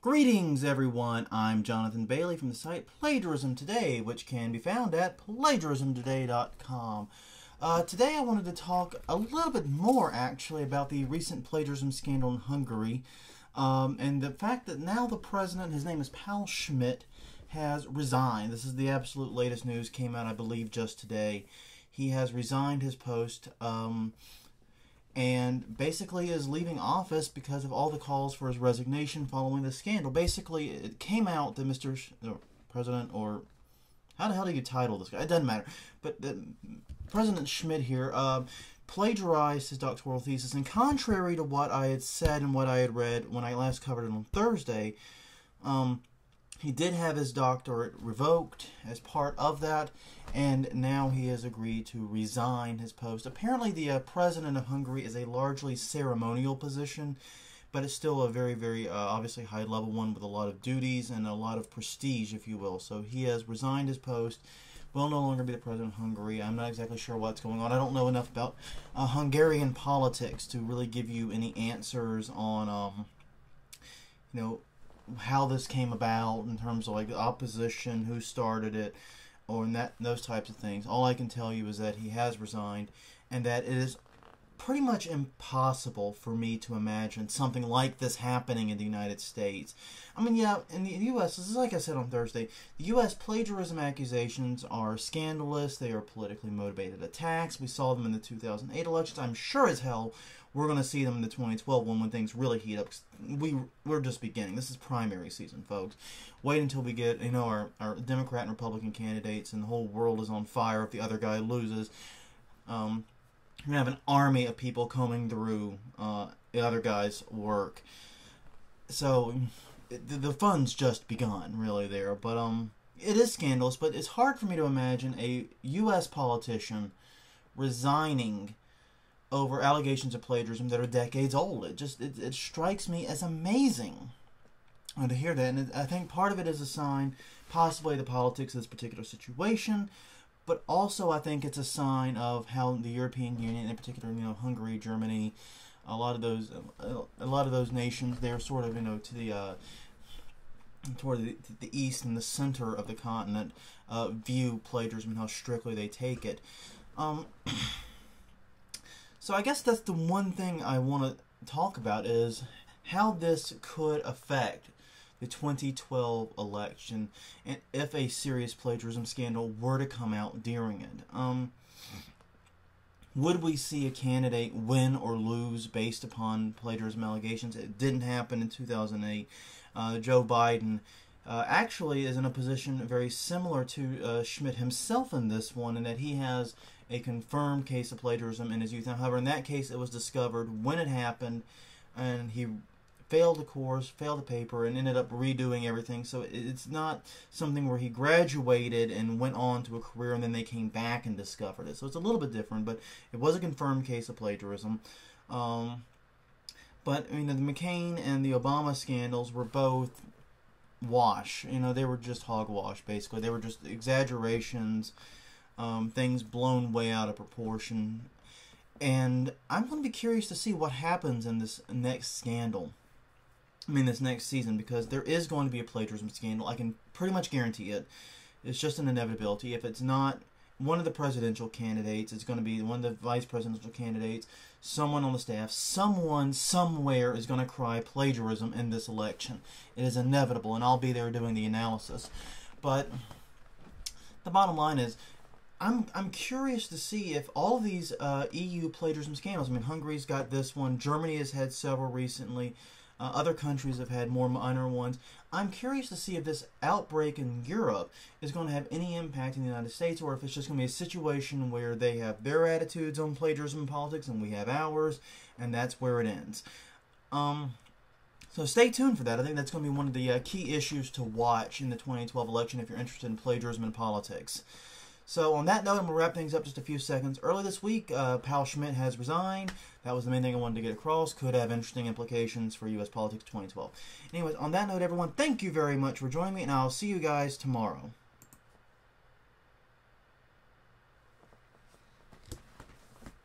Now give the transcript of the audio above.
Greetings, everyone. I'm Jonathan Bailey from the site Plagiarism Today, which can be found at plagiarismtoday.com. Today I wanted to talk a little bit more, actually, about the recent plagiarism scandal in Hungary, and the fact that now the president, his name is Pal Schmitt, has resigned. This is the absolute latest news, came out, I believe, just today. He has resigned his post, and basically is leaving office because of all the calls for his resignation following the scandal. Basically, it came out that Mr. President, or how the hell do you title this guy? It doesn't matter. But President Schmitt here plagiarized his doctoral thesis, and contrary to what I had said and what I had read when I last covered it on Thursday, he did have his doctorate revoked as part of that, and now he has agreed to resign his post. Apparently, the president of Hungary is a largely ceremonial position, but it's still a very, very obviously high-level one with a lot of duties and a lot of prestige, if you will. So he has resigned his post, will no longer be the president of Hungary. I'm not exactly sure what's going on. I don't know enough about Hungarian politics to really give you any answers on, how this came about in terms of like the opposition, who started it, or those types of things. All I can tell you is that he has resigned, and that it is pretty much impossible for me to imagine something like this happening in the United States. I mean, yeah, in the U.S., this is like I said on Thursday, the U.S. plagiarism accusations are scandalous. They are politically motivated attacks. We saw them in the 2008 elections. I'm sure as hell we're going to see them in the 2012 one when things really heat up. We're just beginning. This is primary season, folks. Wait until we get, our Democrat and Republican candidates, and the whole world is on fire if the other guy loses. We're going to have an army of people combing through the other guy's work. So the fun's just begun, really, there. But it is scandalous, but it's hard for me to imagine a U.S. politician resigning over allegations of plagiarism that are decades old. It strikes me as amazing to hear that. And I think part of it is a sign, possibly, the politics of this particular situation, but also I think it's a sign of how the European Union, in particular, Hungary, Germany, a lot of those nations, they're sort of, toward the east and the center of the continent, view plagiarism and how strictly they take it. So I guess that's the one thing I want to talk about, is how this could affect the 2012 election, and if a serious plagiarism scandal were to come out during it. Would we see a candidate win or lose based upon plagiarism allegations? It didn't happen in 2008. Joe Biden actually is in a position very similar to Schmitt himself in this one, in that he has a confirmed case of plagiarism in his youth. However, in that case, it was discovered when it happened, and he failed the course, failed the paper, and ended up redoing everything. So it's not something where he graduated and went on to a career and then they came back and discovered it. So it's a little bit different, but it was a confirmed case of plagiarism. But, the McCain and the Obama scandals were both wash. They were just hogwash, basically. They were just exaggerations, things blown way out of proportion. And I'm going to be curious to see what happens in this next scandal. This next season, because there is going to be a plagiarism scandal. I can pretty much guarantee it. It's just an inevitability. If it's not one of the presidential candidates, it's going to be one of the vice presidential candidates, someone on the staff, someone somewhere is going to cry plagiarism in this election. It is inevitable, and I'll be there doing the analysis. But the bottom line is, I'm curious to see if all these EU plagiarism scandals, Hungary's got this one, Germany has had several recently, other countries have had more minor ones. I'm curious to see if this outbreak in Europe is going to have any impact in the United States, or if it's just going to be a situation where they have their attitudes on plagiarism and politics and we have ours, and that's where it ends. So stay tuned for that. I think that's going to be one of the key issues to watch in the 2012 election if you're interested in plagiarism and politics. So on that note, I'm going to wrap things up just a few seconds. Early this week, Pal Schmitt has resigned. That was the main thing I wanted to get across. Could have interesting implications for U.S. politics 2012. Anyways, on that note, everyone, thank you very much for joining me, and I'll see you guys tomorrow.